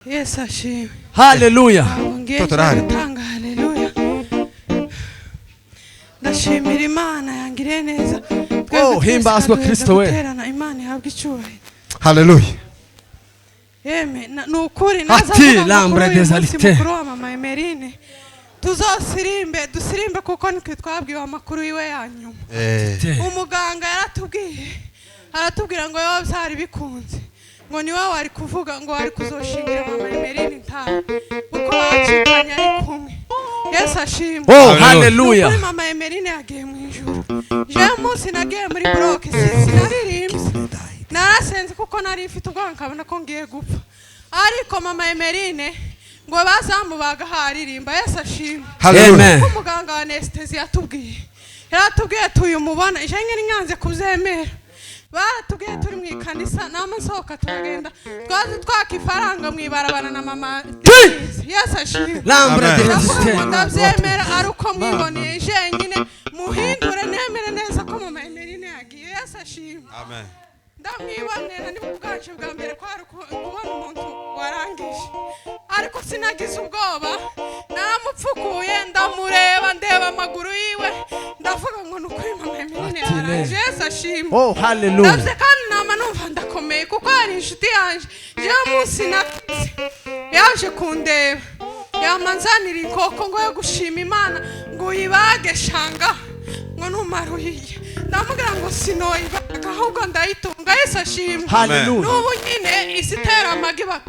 Yes, ashimwe. Hallelujah. Tanga hallelujah. Ndashimira Imana yangiriye neza. Oh, himbazwa Kristo we. Terana Imana ihabwe icyubahiro. Hallelujah. Amen. Nukuri naza lambre des alite. Mama Emerine. Tuzosirimbe dusirimbe kuko nitwe twabwiwe amakuru yiwe yanyuma. Umuganga aratubwira ngo yo byari bikunze. Ngo ni wawe ari kuvuga ngo ari kuzoshingira Mama Emerine nta. Uko bacikanye ari kumwe. Yes, ashimwe. Oh, hallelujah. Mama Emerine yagiye mu ijuru. Je munsi nagiye muri block sinaririmbye. Narasenze kuko nari mfite ubwanka nkabona ko ngiye gupfa. Ariko Mama Emerine ngo bazamubaga haririmba. Yes, ashimwe. Amen. Umuganga wa anesthesia yaratubwiye tuyumubona je ngene nyanze kuzemera. Baratubwiye turi mu ikanisa namasohoka turagenda twaje twakifaranga mwibarabana na Mama. Yes, ashimwe. Ndabyemera aruko mwiboneye je nyine muhindure nemere neza ko Mama Emerine yagiye. Yes, ashimwe. Amen. Ndamwibonera ndi bwacu bwa mbere ko ari kubona umuntu warangije. Ariko sinagize ubwoba naramupfukuye ndamureba ndeba amaguru yiwe ndavuga ngo nuko Mama Emerine yaraje. Yes, ashimwe. Oh, hallelujah. Ndavye kandi nama numva ndakomeye kuko ari inshuti yanje. Je munsi yaje kundeba yamanzanira inkoko ngo yo gushima Imana ngo yibage shanga ngo numaruhiye ndamubwira ngo sinoyibaga ahubwo ndayitunga. Yes, ashimwe. Hallelujah. Nubu nyine isitera amagiba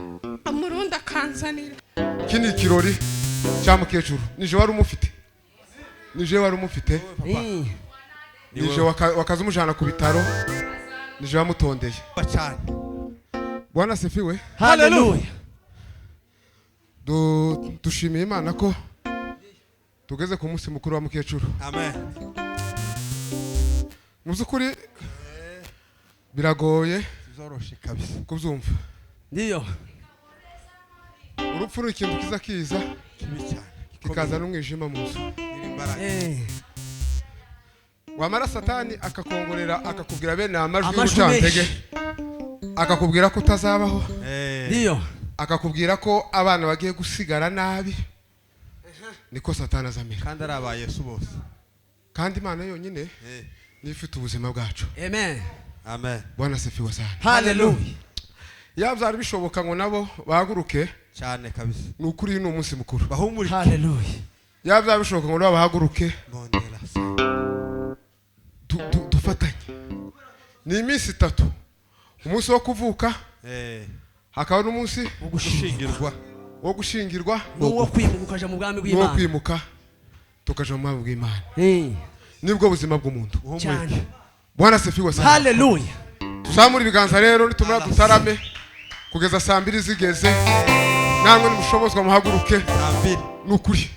amurunda kanzanira. Kini kirori cyamukecuru nije wari umufite. Nije wakaza umujana ku bitaro. Nije wamutondeye. Cyane. Bwana sifiwe. Hallelujah. Dushimiye Imana ko tugeze ku munsi mukuru wa mukecuru. Amen. Muzukuri biragoye Zoroshe kabisa kubyumva. Ndiyo. Urupfu ikintu kiza kibi cyane. Kikaza n'umwijima mu nzu. Wamara Satani akakongorera akakubwira bene amajwi y'ucantege. Akakubwira ko utazabaho. Ndiyo. Akakubwira ko abana bagiye gusigara nabi. Niko Satani azamira. Kandi arabaye Yesu bose. Kandi Imana yonyine nifite ubuzima bwacu. Amen. Amen. Bwana sifiwe sana. Hallelujah. Yabyari bishoboka ngo nabo bahaguruke cyane kabisa. Nukuri ni umunsi mukuru. Bahumurike. Hallelujah. Yabyari bishoboka ngo nabo bahaguruke. Bondera. Dufatanye. Ni iminsi 3. Umunsi wo kuvuka. Hakaba n'umunsi wo gushingirwa. Wo kwimuka ukaja mu bwami bw'Imana. Wo kwimuka tukaja mu bwami bw'Imana. Nibwo buzima bw'umuntu. Bwana sifiwe sana. Hallelujah. Tusamura ibiganza rero nitumara dutarame kugeza saa 2 zigeze. Namwe nimushobozwa muhaguruke. Saa 2. Nukuri.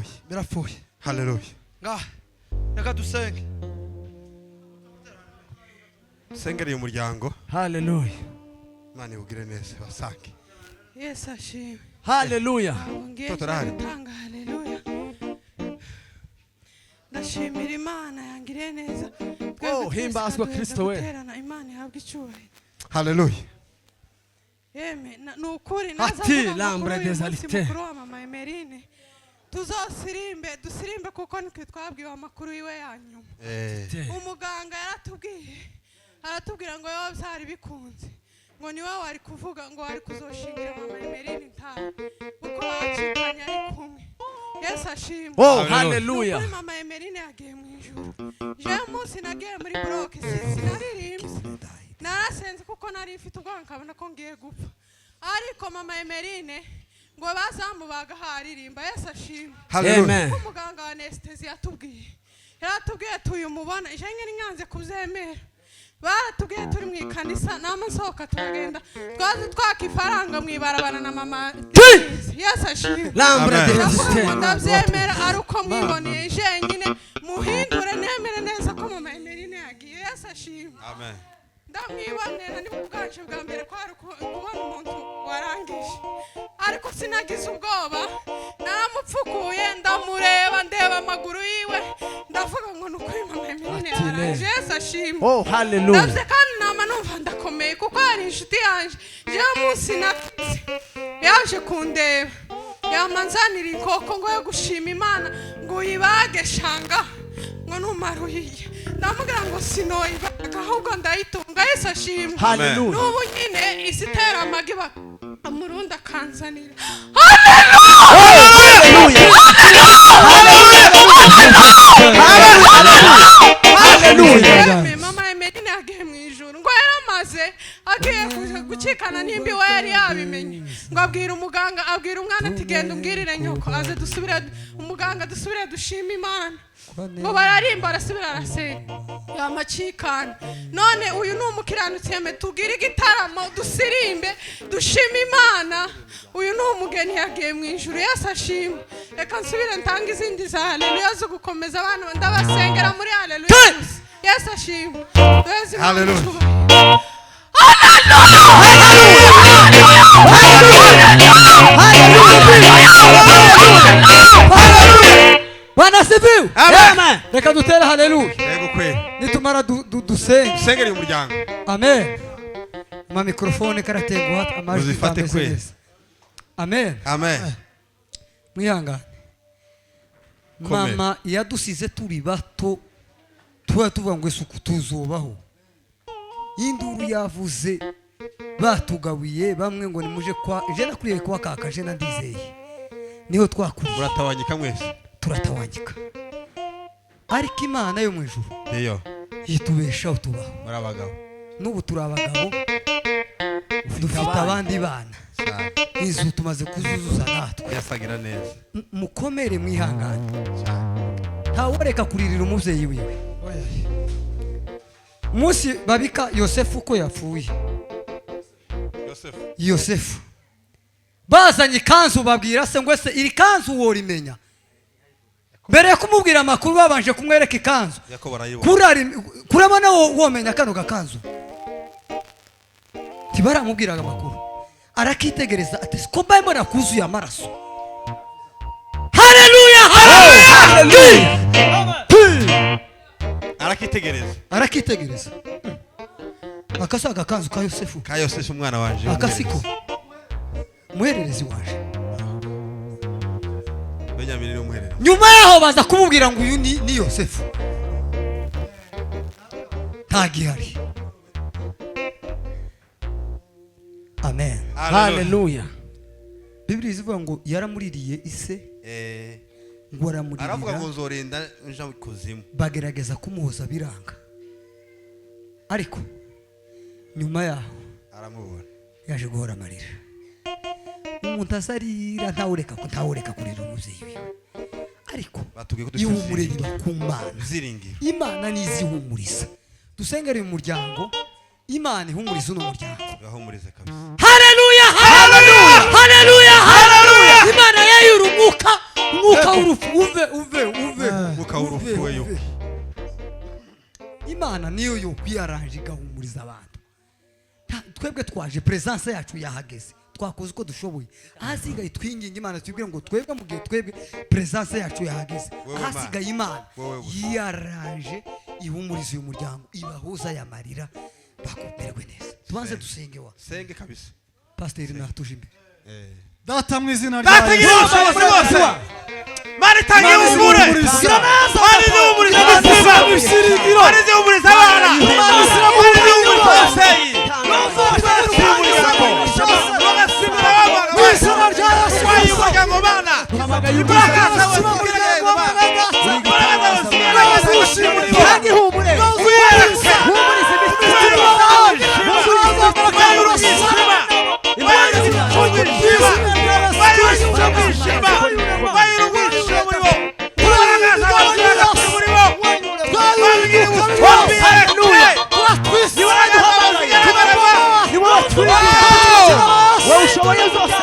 birapfuye birapfuye haleluya ngaha reka dusenge dusengereye umuryango Hallelujah. Imana ibugire neza basange Yesu ashimwe. Hallelujah. Ngiye Toto arahari. gutanga haleluya. Ndashimira Imana yangiriye neza. himbazwa Kristo we. Guterana Imana ihabwa icyubahiro. haleluya Yeme nukuri Ati, Lambre des Alités. mukuru wa mama Emerine. Tuzosirimbe dusirimbe kuko nitwe twabwiwe amakuru yiwe yanyuma. Umuganga aratubwira ngo yowe byari bikunze. Ngo niwe wari kuvuga ngo wari kuzoshingira mama Emerine ntawe. Kuko bacikanye ari kumwe. Yesu ashimwe. Oh, hallelujah. Kuri mama Emerine yagiye mu ijuru. Je munsi nagiye muri block sinaririmbye. Narasenze kuko nari mfite ubwoba nkabona ko ngiye gupfa. Ariko mama Emerine ngo bazamubaga haririmba. Yesu ashimwe. Amen. Umuganga wa anesthesia yaratubwiye tuyu mubona ijenge n'inyanze kuzemera. Baratubwiye turi mu ikanisa n'amasohoka turagenda twaje twakifaranga mwibarabana na mama. Yesu ashimwe. Lambre des Alités. Ndabyemera ari uko mwiboneye jenyine muhindure nemere neza ko mama Emerine yagiye. Yesu ashimwe. amen Ndamwibonera ni ubwaje bwa mbere kwari kubona umuntu warangije. Ariko sinagize ubwoba naramupfukuye ndamureba ndeba amaguru yiwe ndavuga ngo nuko mama Emerine yaraje. Yesu ashimwe. Oh, hallelujah. Ndabye kandi nama numva ndakomeye kuko ari inshuti yanje. Je munsi yaje kundeba yamanzanira inkoko ngo yo gushima Imana ngo uyibage shanga ngo numaruhiye ndamubwira ngo sinoyibaga ahubwo ndayitunga. Yesu ashimwe. Hallelujah. N'ubu nyine isi itera amagi amurunda akanzanira. Hallelujah. Mama Emerine yagiye mu ijuru ngo yaramaze agiye gucikana nimbi we yari yabimenye ngo abwira umuganga abwira umwana ati genda umbwirire nyoko aze dusubire umuganga dusubire dushima Imana ngo bararimba arasubira arasenga yamacikana. None uyu ni umukiranutsi yeme tubwire igitaramo dusirimbe dushima Imana. Uyu ni umugeni yagiye mu ijuru. Yesu ashimwe. Reka nsubire ntanga izindi za haleluya zo gukomeza abantu ndabasengera muri haleluya. Yesu ashimwe. haleluya Bwana sifiwe. Amen. Reka dutere haleluya yego kwe nitumara dusenge. dusengereye umuryango Amen. Ma mikrofone karatenguha amajwi Uzifate ameze kwe. neza. Amen. amen Mwihangane. Mama yadusize turi bato tuvuga ngo isuku tuzubaho. Induru yavuze batugawiye bamwe ngo nimuje kwa je nakuriye kwa kaka je ndizeye niho twakuriye muratawanyika mwese turatawanyika. Ariko Imana yo mu ijuru iyo yitubeshaho tubaho. muri abagabo N'ubu turi abagabo dufite abandi bana inzu tumaze kuzuzuza natwe. yasagira neza Mukomere mwihangane ntaworeka kuririra umuvyeyi wiwe. Musi babika Yosefu ko yapfuye. Yosefu bazanye ikanzu babwira se ngo ese iri kanzu worimenya. Mbere yo kumubwira amakuru babanje kumwereka ikanzu. Kurabona womenya kano gakanzu. Tibaramubwiraga amakuru. Arakitegereza ati ko mbaye mbona kuzuye amaraso. Haleluya haleluya. Arakitegereza. Akasaga kanzu ka Yosefu. Ka Yosefu umwana wanje. Akasiko. Muhererezi waje. Benjamin no muhererezi. Nyuma yaho baza kumubwira ngo uyu ni Yosefu. Tagihari. Amen. Hallelujah. Biblia ivuga ngo yaramuririye ise. Ngo aramurira. Aravuga ngo nzorinda nja kuzimu. Bagerageza kumuhoza biranga. Ariko nyuma yaho aramubona. Yaje guhora amarira. Umuntu azarira ntawureka kurira umuvyeyi wiwe. Ariko ihumurira ku Mana. Ziringiro. Imana nizihumuriza. Dusengere mu muryango. Imana ihumuriza uno muryango. Gahumurize kabisa. Haleluya haleluya haleluya haleluya. Imana yayurumuka umwuka w'urupfu uve umwuka w'urupfu weyo imana niyo yo kwiyaranje igahumuriza abantu twebwe twaje presence yacu yahageze twakoze uko dushoboye ahasigaye twinginga imana twibwire ngo twebwe mu gihe twebwe presence yacu yahageze ahasigaye imana yiyaranje ihumuriza uyu muryango ibahuza yamarira bakumerwe neza tubanze dusenge wa senge kabisa pasiteri natuje imbere data mu izina rya data ngira ubushobozi bwose mari tangira ubure mari zihumuriza abasiba mari zihumuriza abana mari zihumuriza abaseyi wayumuryango bana imbaraga zawe zigirageza bana imbaraga zawe zigirageza kandi humure wiyereke humuriza imitima wayurugishima imbaraga zigirageza wayurugishima wayurugishima muri bo imbaraga zawe zigirageza muri bo wowe ushoboye zose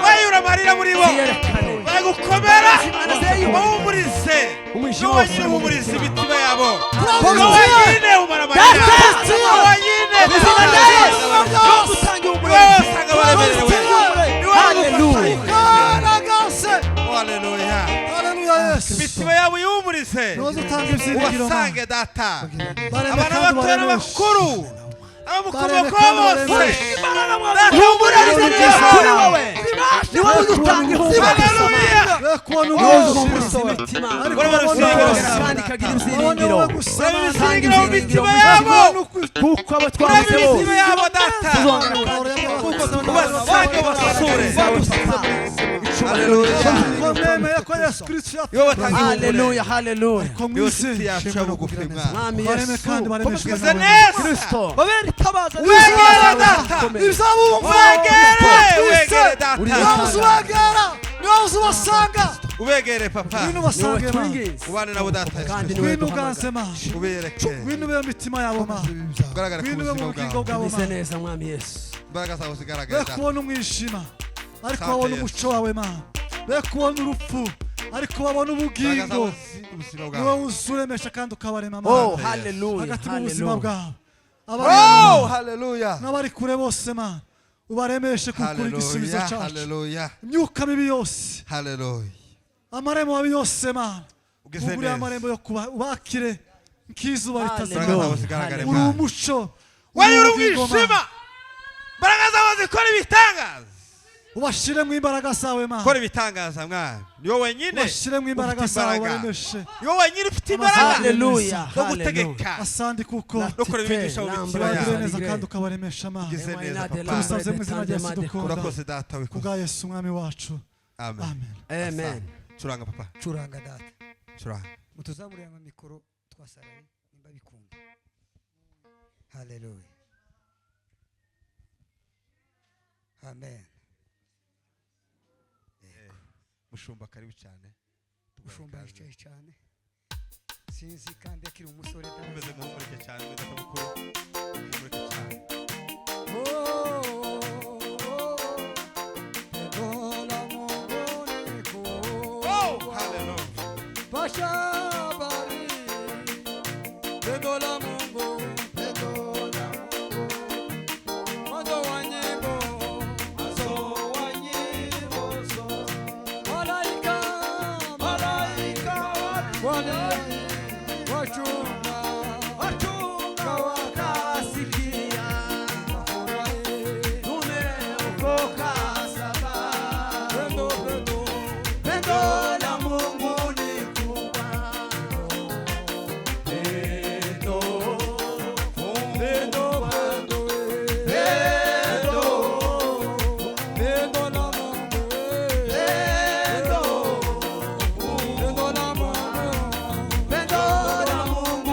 wayura amarira muri bo bagukomera bahumurize n'uwanyihumuriza imitima yabo wanyine umara amarira wanyine usanga baraberewe haleluya imitima yabo yihumurize ubasange data abana bato n'abakuru abamukomoko bose humurize kuri wowe ni wowe udutanga kandi ikagira ibyiringiro urabisigira mu mitima yabo kuko abo twabuze bose imitima yabo data ubasange basure haleluya haleluya mwami yesu uze neza kristo wegere data wegere data ubegere papa ubane nabo data ubereke ugaragara ku buzima bwawe bise neza mwami yesu imbaraga zawe zigaragaza kubona umwijima ariko babona umuco wawe mana be kubona urupfu ariko babona ubugingo niwe uzuremesha kandi ukabarema oh haleluya hagati mu buzima bwawe oh haleluya n'abari kure bose mana ubaremeshe kukuri igisubizo cyacu imyuka mibi yose haleluya amarembo mabi yose mana ugure amarembo yo kuba ubakire nk'izuba ritazima uri umuco wayura umwijima imbaraga zawe zikora ibitangaza ubashire mu imbaraga zawe mana kora ibitangaza mwana niwo wenyine ubashire mu imbaraga zawe baremeshe niwo wenyine ufite imbaraga haleluya no gutegeka asandi kuko no kora ibigisha mu mitima bagire yawe neza kandi ukabaremesha mana ugize neza papa tubisabye mu izina rya Yesu dukunda urakoze data we kubwa Yesu umwami wacu amen amen curanga papa curanga data curanga mutuzamurira mu mikoro twasaraye nimba bikunda haleluya amen mushumba karibu cyane mushumba yicaye cyane sinzi kandi akiri umusore umeze nk'umureke cyane umeze nk'umukuru umureke cyane Pendo la Mungu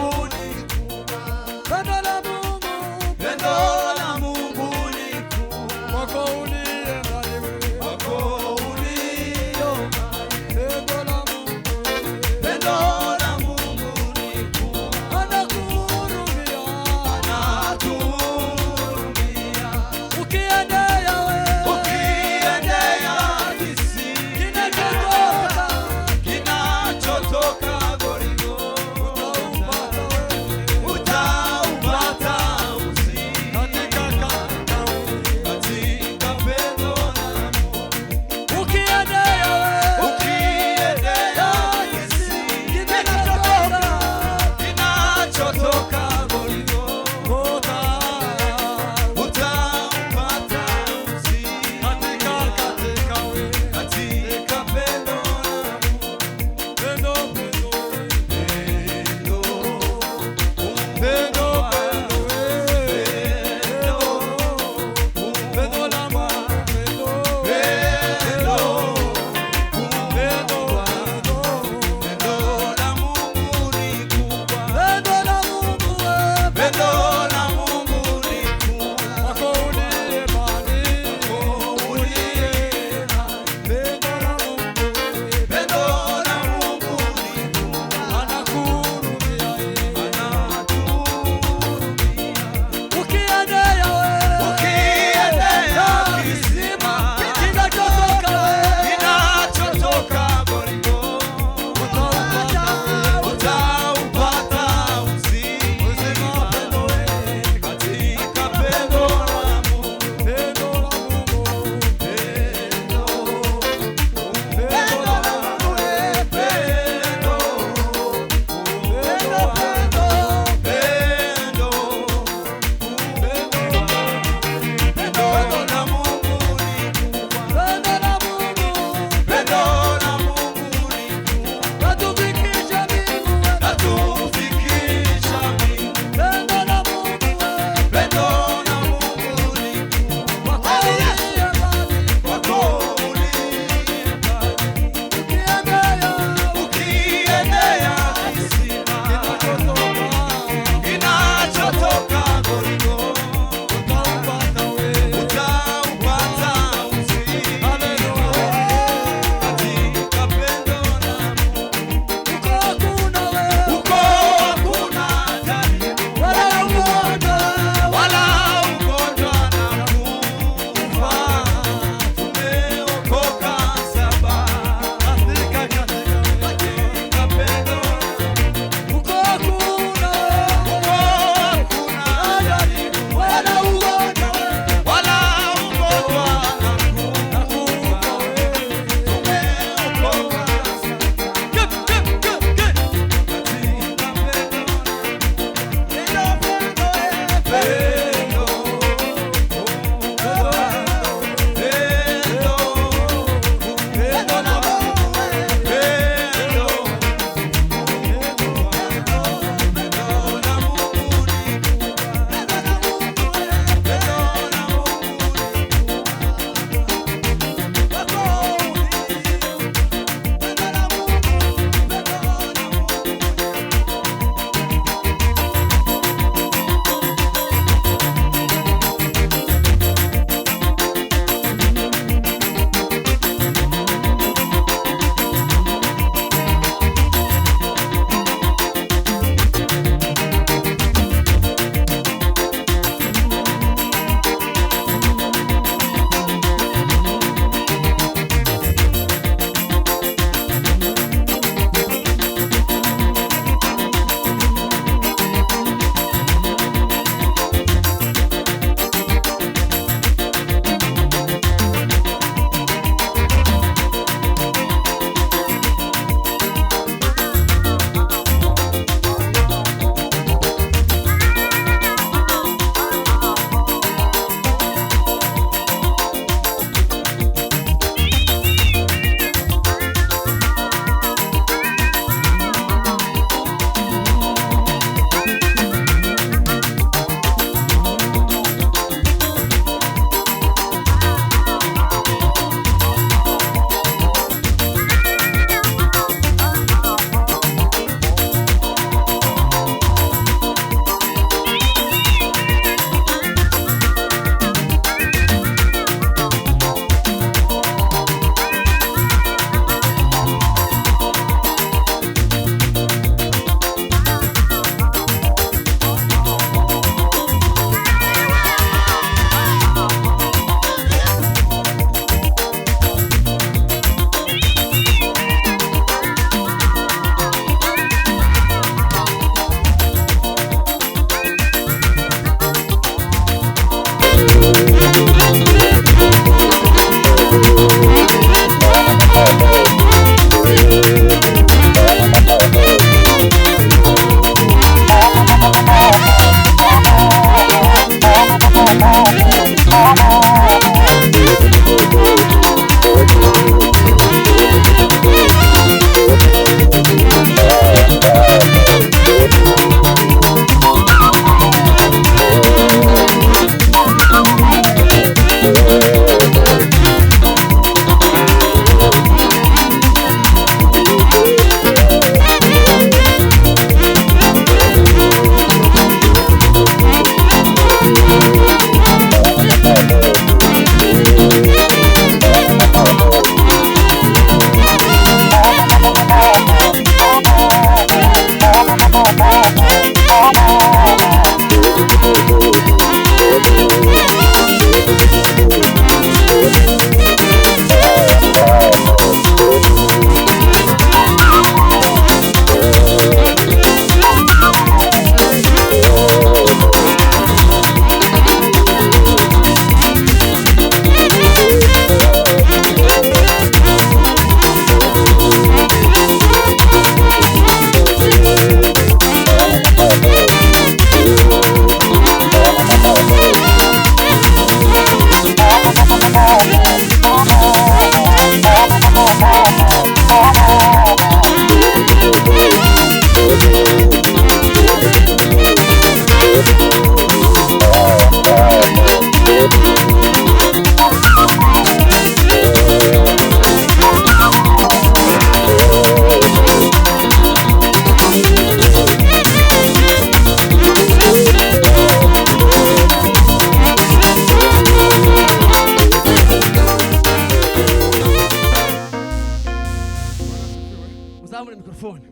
telefone.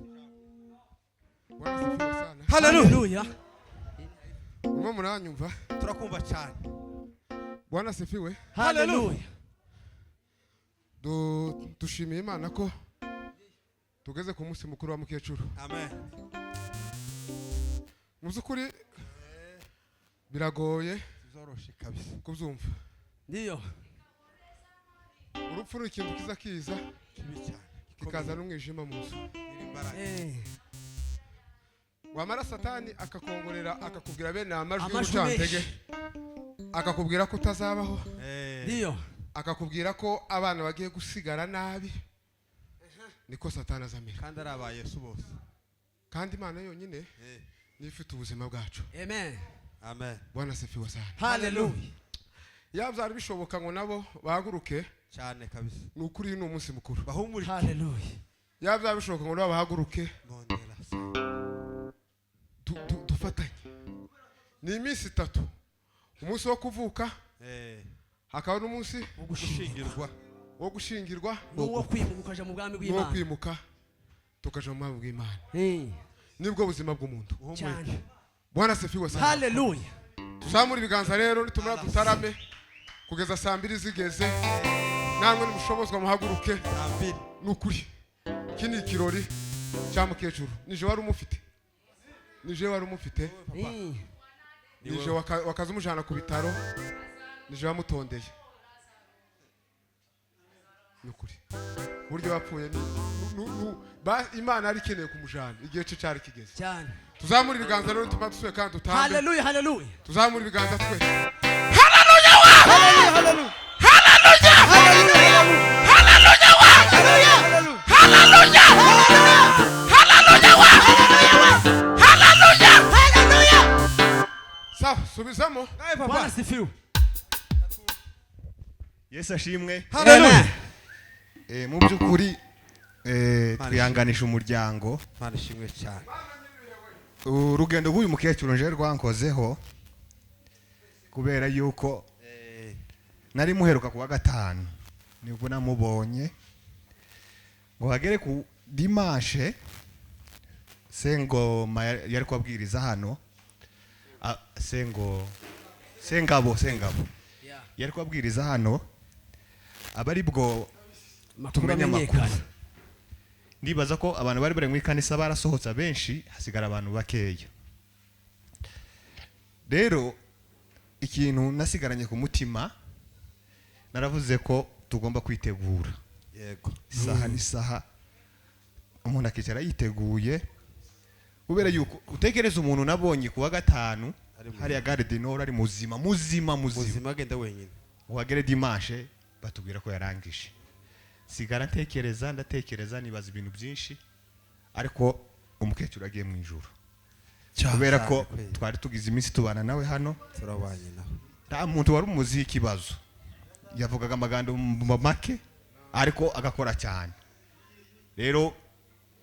Bwana asifiwe sana. haleluya Mwe muranyumva? turakumva cyane Bwana asifiwe. Haleluya. Dushimiye Imana ko tugeze ku munsi mukuru wa mukecuru. amen Mu by'ukuri biragoye zoroshe kabisa kubyumva. Ndiyo. Urupfu ni ikintu kiza kiza kibi cyane kikaza n'umwijima mu nzu. imbaraga Wamara Satani akakongorera akakubwira bene amajwi Amajwi y'urucantege, akakubwira ko utazabaho, Ndiyo. akakubwira ko abana bagiye gusigara nabi, niko Satani azamira. kandi ari aba Yesu bose Kandi Imana yonyine niyo ifite ubuzima bwacu. Amen. amen Bwana asifiwe sana. Haleluya. Yaba byari bishoboka ngo nabo bahaguruke, cyane kabisa ni ukuri ni umunsi mukuru. bahumurike Haleluya. Yaba byari bishoboka ngo nabo bahaguruke, bondera dufatanye. Ni iminsi 3. Umunsi wo kuvuka, hakaba n'umunsi gushingirwa wo gushingirwa, Nuwo kwimuka ukaja mu bwami n'uwo bw'Imana. kwimuka tukaja mu bwami bw'Imana. Eh. Nibwo buzima bw'umuntu. Cyane. Bwana asifiwe sana. Haleluya. Tuzamura ibiganza rero nitumara dutarame kugeza saa 2 zigeze. Namwe nimushobozwa muhaguruke. ambiri Nukuri. Iki ni ikirori cya mukecuru. Nije wari umufite. Nije wari umufite. Nije wakaza umujana ku bitaro. Nije wamutondeye. Nukuri. Buryo wapfuye Imana ari ikeneye kumujana igihe cyo cyari kigeze. Cyane. Tuzamura ibiganza rero tuma dusuye kandi dutambe. Haleluya, haleluya. Tuzamura ibiganza twe. Haleluya. Haleluya. Haleluya. Haleluya. Haleluya. Haleluya. Haleluya. Haleluya. Sawa, subizamo. Bwana asifiwe. Yesu ashimwe. Amen. Mu by'ukuri twihanganisha umuryango. Mana ishimwe cyane Urugendo rw'uyu mukecuru nje rwankozeho kubera yuko nari muheruka kuwa 5 nibwo namubonye ngo hagere ku dimanche sengo yari kwabwiriza hano sengabo yari kwabwiriza hano abari bwo tumenya makuru. Ndibaza ko abantu bari bari mu ikanisa barasohotse benshi hasigara abantu bakeya. Rero ikintu nasigaranye ku mutima naravuze ko tugomba kwitegura. yego Isaha n'isaha umuntu akicara yiteguye kubera yuko utekereza umuntu nabonye kuwa 5 hari ya Garde Nord ari muzima agenda wenyine uhagere dimanche batubwira ko yarangije. Sigara ndatekereza nibaza ibintu byinshi ariko umukecuru agiye mu ijuru. Kubera ko twari tugize iminsi tubana nawe hano turabanye nawe nta muntu wari umuzi ikibazo. Yavugaga amagambo make ariko agakora cyane. Rero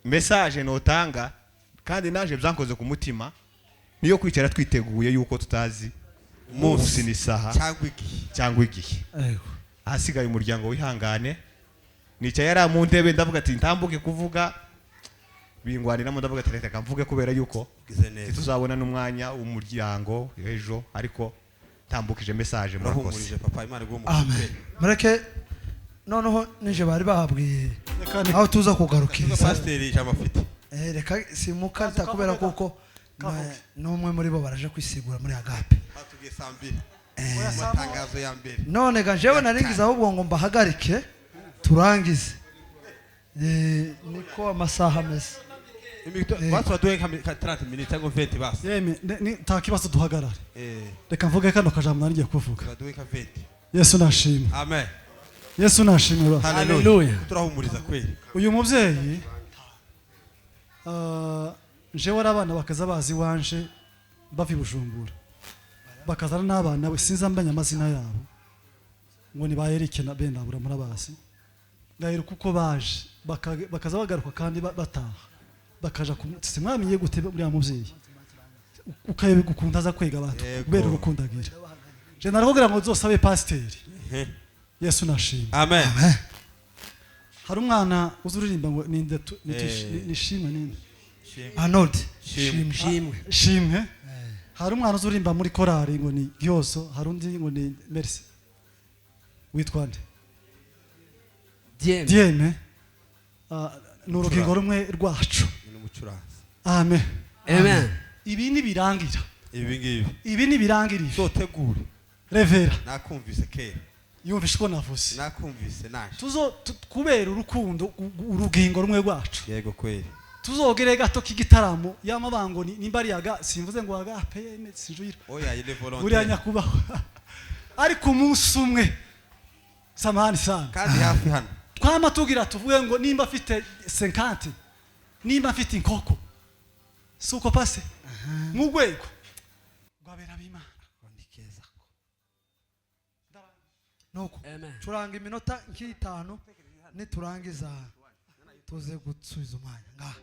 message notanga kandi naje byankoze ku mutima niyo kwicara twiteguye yuko tutazi umunsi n'isaha cyangwa igihe. Ahasigaye umuryango wihangane. Nicaye yari mu ntebe ndavuga ati ntambuke kuvuga bingwaniramo ndavuga ati reka mvuge kubera yuko tuzabona n'umwanya w'umuryango ejo ariko tambukije message murakoze. papa Imana Amen. Mureke noneho nije bari bahabwiye aho tuza kugarukira pasiteri cyangwa afite reka simukarita kubera kuko n'umwe muri bo baraje kwisigura muri Agape batugiye saa 2 matangazo ya mbere none ga jewe naringiza ahubwo ngo mbahagarike turangize niko amasaha ameze batu baduhe nka 30 minutes cyangwa 20 basi nta kibazo duhagarare reka mvuge kano kajambo narigiye kuvuga baduhe nka 20 Yesu nashimwe amen Yesu nashimwe haleluya turahumuriza kweli uyu muvyeyi jewe abana bakaza bazi wanje bavi Bujumbura bakazana n'abana we sinza mbanya amazina yabo ngo ni ba Eric na Bendabura murabazi ngahera kuko baje bakaza bagaruka kandi bataha bakaja simwamenye gute buriya muvyeyi ukaye gukunda za kwega abantu kubera urukundagira je narakubwira ngo zosabe pasiteri Yesu nashimwe amen hari umwana uzi uririmba ngo ninde nishimwe ninde Arnold Shimwe. shimwe hari umwana uzi uririmba muri korari ngo ni Gyoso hari undi ngo ni Merci witwa nde Dieme ni urugingo rumwe rwacu amen Amen. ibi ni birangira Ibi birangirira sotegure. revera Nakumvise kera. yumvishe ko navuze Nakumvise naje. kubera urukundo urugingo rumwe rwacu Yego kweli. tuzogere gato k'igitaramo y'amabango nimba ari yaga simvuze ngo waga PM sinjuyira Oya ile volonté. buriya nyakubaho ariko umunsi umwe samahani sana Kandi hafi hano. twama tugira tuvuge ngo nimba afite 50 nimba afite inkoko suko pase mu rwego rwabera bimana Ndikeza ko. nuko Amen. turanga iminota nk'itanu niturangiza tuze gusubiza umwanya ngaha